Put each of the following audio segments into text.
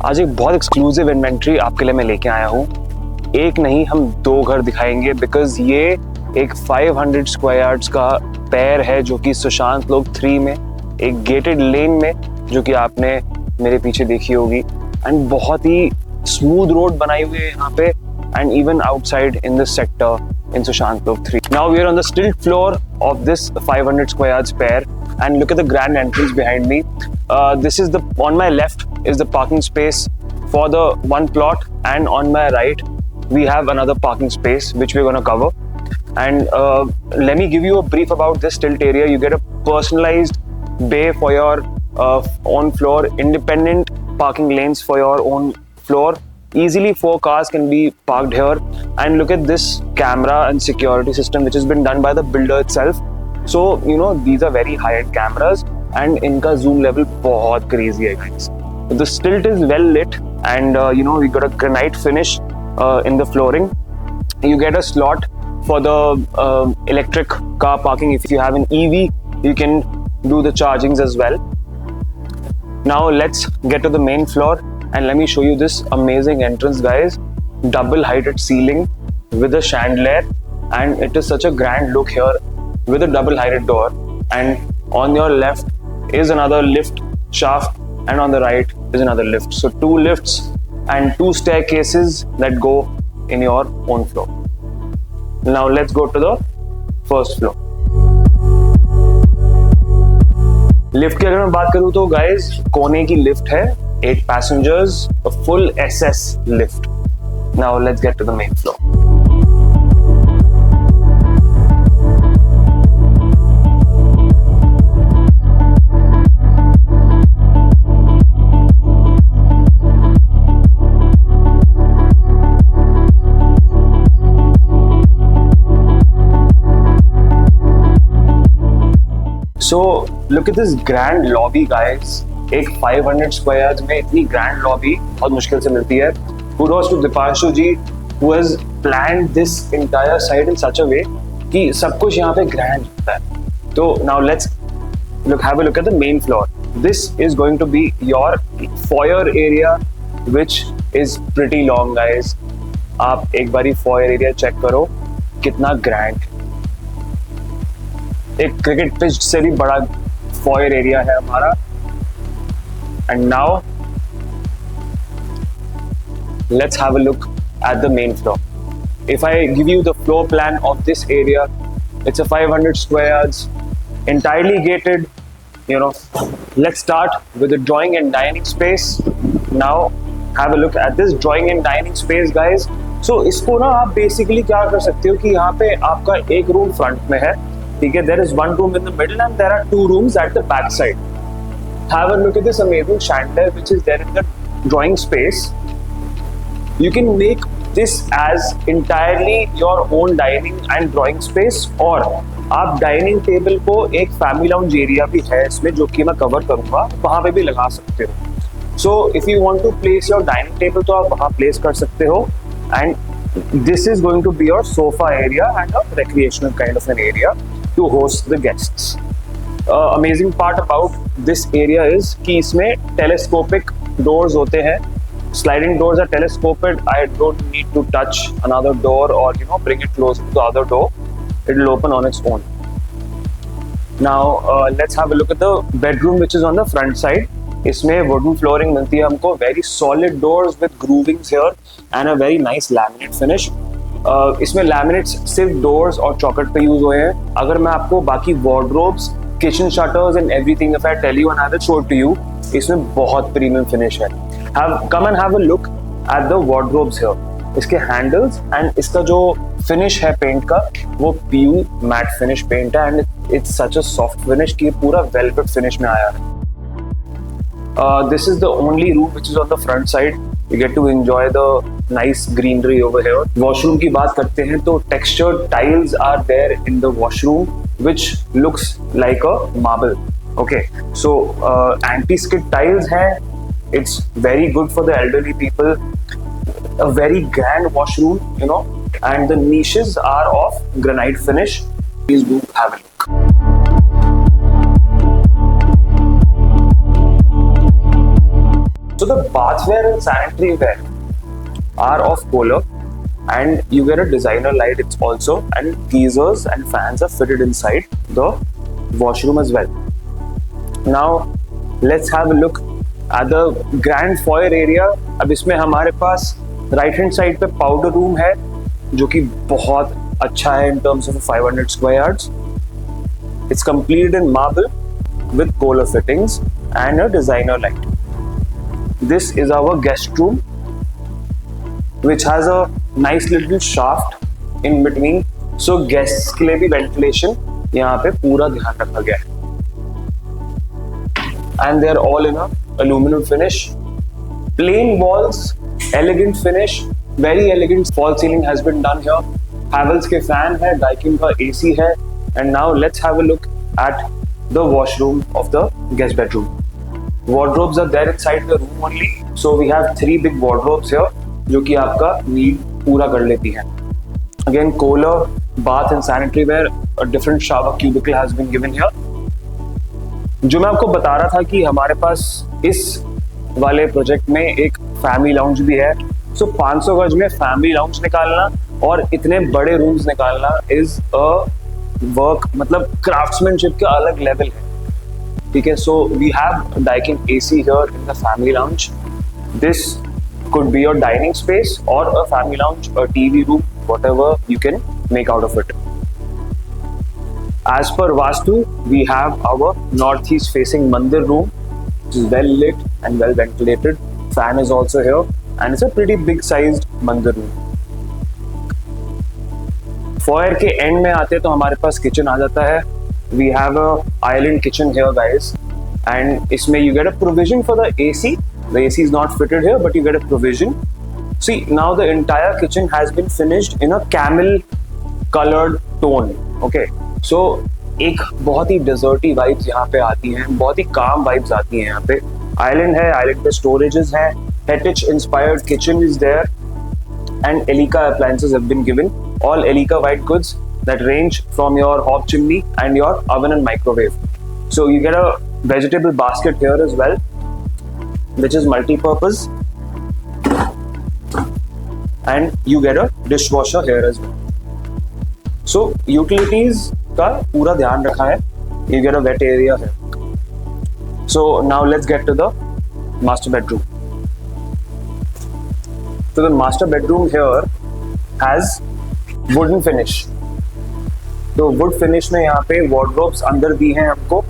आज एक बहुत एक्सक्लूसिव इन्वेंट्री आपके लिए मैं लेके आया हूँ। एक नहीं, हम दो घर दिखाएंगे बिकॉज ये एक 500 स्क्वायर यार्ड्स का पैर है जो कि सुशांत लोक 3 में एक गेटेड लेन में, जो कि आपने मेरे पीछे देखी होगी, एंड बहुत ही स्मूथ रोड बनाई हुई है यहाँ पे, and even outside in this sector in Sushant Lok 3. Now we are on the stilt floor of this 500 square yards pair, and look at the grand entrance behind me. This is on my left is the parking space for the one plot, and on my right we have another parking space which we're going to cover. And let me give you a brief about this stilt area. You get a personalized bay for your own floor, independent parking lanes for your own floor. Easily 4 cars can be parked here, and look at this camera and security system which has been done by the builder itself. So you know these are very high-end cameras, and इनका zoom level बहुत crazy है guys. The stilt is well lit, and you know we got a granite finish in the flooring. You get a slot for the electric car parking. If you have an EV, you can do the chargings as well. Now let's get to the main floor. And let me show you this amazing entrance, guys. Double heighted ceiling with a chandelier, and it is such a grand look here with a double heighted door. And on your left is another lift shaft, and on the right is another lift. So 2 lifts and 2 staircases that go in your own floor. Now let's go to the first floor. Lift की अगर मैं बात करूं तो guys कोने की lift है, 8 passengers, a full SS lift. Now let's get to the main floor. So look at this grand lobby, guys. एक 500 स्क्वायर यार्ड्स में इतनी ग्रैंड लॉबी बहुत मुश्किल से मिलती है. Kudos to Dipanshu ji who has planned this entire site in such a way कि सब कुछ यहाँ पे ग्रैंड होता है. तो now let's have a look at the main floor. This is going to be your foyer area which is pretty long, guys. आप एक बारी foyer area चेक करो कितना ग्रैंड. एक क्रिकेट पिच से भी बड़ा foyer area है हमारा. And now let's have a look at the main floor. If I give you the floor plan of this area, it's a 500 square yards, entirely gated. You know, let's start with the drawing and dining space. Now have a look at this drawing and dining space, guys. So इसको ना आप basically क्या कर सकते हो कि यहाँ पे आपका एक रूम फ्रंट में है, ठीक है. There is one room in the middle and there are 2 rooms at the back side. Have a look at this amazing chandelier which is there in the drawing space. You can make this as entirely your own dining and drawing space, और आप dining table को एक family lounge area भी है इसमें जो कि मैं कवर करूंगा, वहां पे भी लगा सकते हो. So if you want to place your dining table तो आप वहां प्लेस कर सकते हो, and this is going to be your sofa area and a recreational kind of an area to host the guests. Amazing part about this area is कि इसमें telescopic doors होते हैं. Sliding doors are telescoped. I don't need to touch another door or bring it closer to the other door. It will open on its own. Now let's have a look at the bedroom which is on the front side. इसमें wooden flooring मिलती है हमको, very solid doors with groovings here and a very nice laminate finish. इसमें laminates सिर्फ doors और चौखट पे use हुए हैं. अगर मैं आपको बाकी wardrobes, kitchen shutters and everything, if I tell you and I will show it to you, इसमें बहुत premium finish है. Come and have a look at the wardrobes here. इसके handles and इसका जो finish है पेंट का वो PU matte finish paint है, and it's such a soft finish कि पूरा velvet finish में आया है. This is the only room which is on the front side. You get to enjoy the nice greenery over here. Washroom की बात करते हैं तो textured tiles are there in the washroom which looks like a marble. Okay, so anti-skid tiles हैं. It's very good for the elderly people. A very grand washroom, and the niches are of granite finish. Please do have a look. So the bathware and sanitary ware are of Kohler, and you get a designer light. It's also, and geysers and fans are fitted inside the washroom as well. Now let's have a look at the grand foyer area. अब इसमें हमारे पास right hand side पे powder room है जो कि बहुत अच्छा है in terms of 500 square yards. It's completed in marble with Kohler fittings and a designer light. This is our guest room, which has a nice little shaft in between, so guests के लिए भी ventilation यहाँ पे पूरा ध्यान रखा गया है. And they are all in a aluminum finish. Plain walls, elegant finish, very elegant fall ceiling has been done here. Havells के fan है, Daikin का AC है. And now let's have a look at the washroom of the guest bedroom. Wardrobes are there inside the room only, so we have 3 big wardrobes here जो कि आपका need पूरा कर लेती है. Again, Kohler, bath and sanitary ware, a different shower cubicle has been given here. जो मैं आपको बता रहा था कि हमारे पास इस वाले प्रोजेक्ट में एक फैमिली लाउंज भी है. सो 500 गज में फैमिली लाउंज निकालना और इतने बड़े रूम्स निकालना इज अ वर्क, मतलब क्राफ्ट्समैनशिप का अलग लेवल है. ठीक है, so we have Daikin AC here in the family lounge. This could be your dining space or a family lounge, a TV room, whatever you can make out of it. As per Vastu, we have our northeast facing Mandir room, which is well lit and well ventilated. Fan is also here and it's a pretty big sized Mandir room. Foyer के end में आते तो हमारे पास kitchen आ जाता है. We have a island kitchen here guys, and इसमें you get a provision for the AC. The AC is not fitted here, but you get a provision. See, now the entire kitchen has been finished in a camel colored tone. Okay, so एक बहुत ही deserty vibes यहाँ पे आती हैं, बहुत ही calm vibes आती हैं यहाँ पे. Island है, island पे storages हैं, Hetich inspired kitchen is there, and Elica appliances have been given. All Elica white goods that range from your hob chimney and your oven and microwave. So you get a vegetable basket here as well, which is multi-purpose, and you get a dishwasher here as well. So utilities का पूरा ध्यान रखा है. You get a wet area here. So now let's get to the master bedroom. So the master bedroom here has wooden finish. तो wood finish में यहाँ पे wardrobes अंदर दी हैं हमको.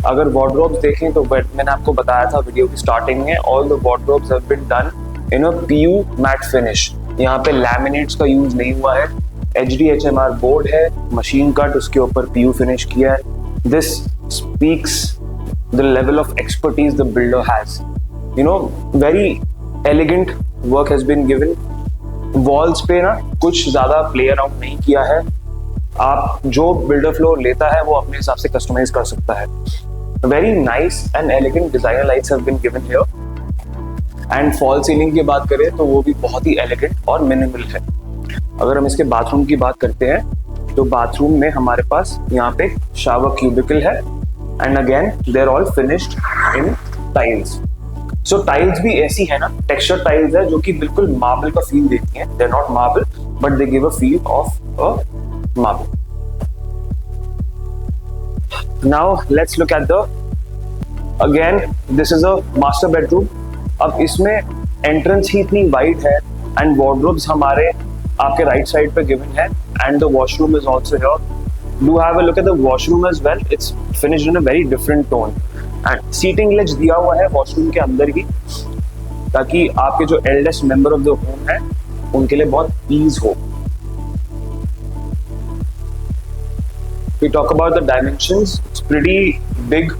अगर wardrobes देखें तो मैंने आपको बताया था वीडियो की स्टार्टिंग में, all the wardrobes have been done in a PU matte finish. यहाँ पे laminates का यूज नहीं हुआ है. HDHMR बोर्ड है, मशीन कट, उसके ऊपर PU फिनिश किया है. This speaks the level of expertise the builder has. You know, very elegant work has been given. Walls पे ना कुछ ज्यादा play around नहीं किया है. आप जो बिल्डर फ्लोर लेता है वो अपने हिसाब से कस्टमाइज कर सकता है. Very nice and elegant designer lights have been given here. And fall ceiling की बात करें तो वो भी बहुत ही elegant और minimal है. अगर हम इसके बाथरूम की बात करते हैं तो बाथरूम में हमारे पास यहाँ पे shower cubicle है, and again they're all finished in tiles. So tiles भी ऐसी है ना, texture tiles है जो कि बिल्कुल marble का feel देती हैं. They're not marble but they give a feel of a marble. Now let's look at the, again this is a master bedroom. अब इसमें entrance ही इतनी wide है and wardrobes हमारे आपके right side पे given है, and the washroom is also here. Do have a look at the washroom as well. It's finished in a very different tone and seating ledge दिया हुआ है washroom के अंदर ही, ताकि आपके जो eldest member of the home है उनके लिए बहुत ease हो. We talk about the dimensions. It's pretty big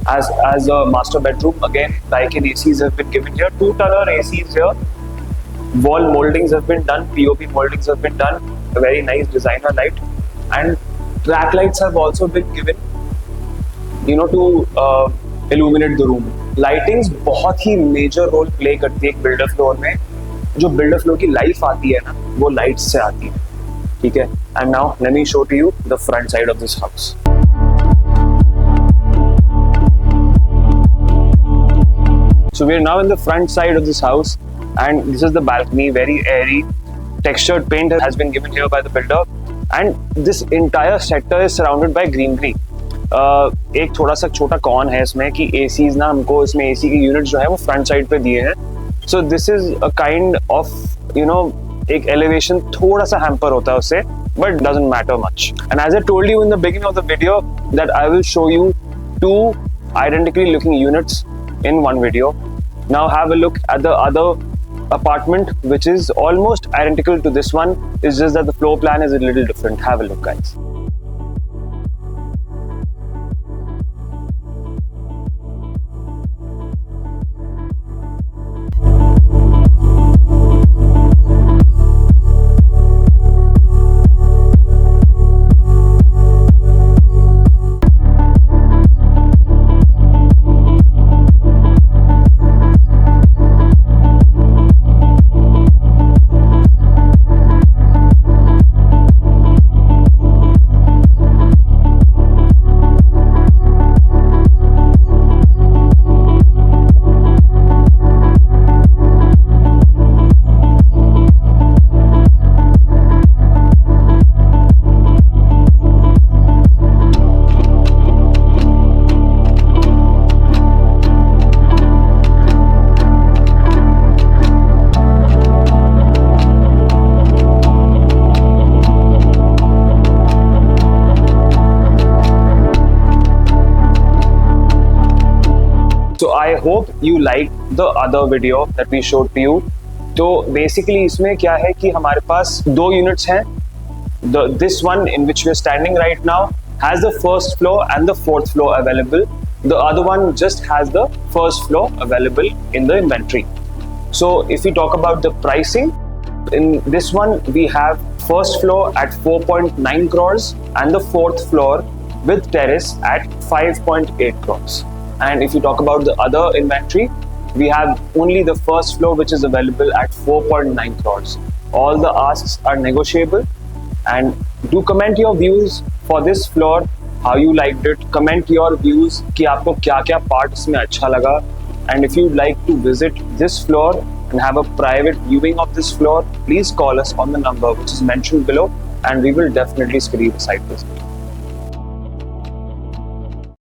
as a master bedroom. Again, Daikin ACs have been given here. 2-tonner ACs here. Wall moldings have been done. POP moldings have been done. A very nice designer light, and track lights have also been given. You know, to illuminate the room. Lightings बहुत ही major role play करती है एक builder floor में. जो builder floor की life आती है ना, वो lights से आती है. ठीक है. And now let me show to you the front side of this house. So we're now in the front side of this house, and this is the balcony, very airy. Textured paint has been given here by the builder, and this entire sector is surrounded by greenery. एक थोड़ा सा छोटा cone है इसमें कि ACs ना हमको इसमें एसी के यूनिट्स जो है वो फ्रंट साइड पे दिए हैं. So this is a kind of एक एलिवेशन थोड़ा सा हैम्पर होता है उससे, but doesn't matter much. And as I told you in the beginning of the video that I will show you two identically looking units in one video. Now have a look at the other apartment which is almost identical to this one. It's just that the floor plan is a little different. Have a look, guys. So I hope you liked the other video that we showed to you. तो basically इसमें क्या है कि हमारे पास दो units हैं. This one in which we are standing right now has the first floor and the fourth floor available. The other one just has the first floor available in the inventory. So if we talk about the pricing, in this one we have first floor at 4.9 crores and the fourth floor with terrace at 5.8 crores. And if you talk about the other inventory, we have only the first floor which is available at 4.9 crores. All the asks are negotiable. And do comment your views for this floor, how you liked it. Comment your views कि आपको क्या-क्या part इसमें अच्छा लगा. And if you'd like to visit this floor and have a private viewing of this floor, please call us on the number which is mentioned below, and we will definitely schedule a site visit.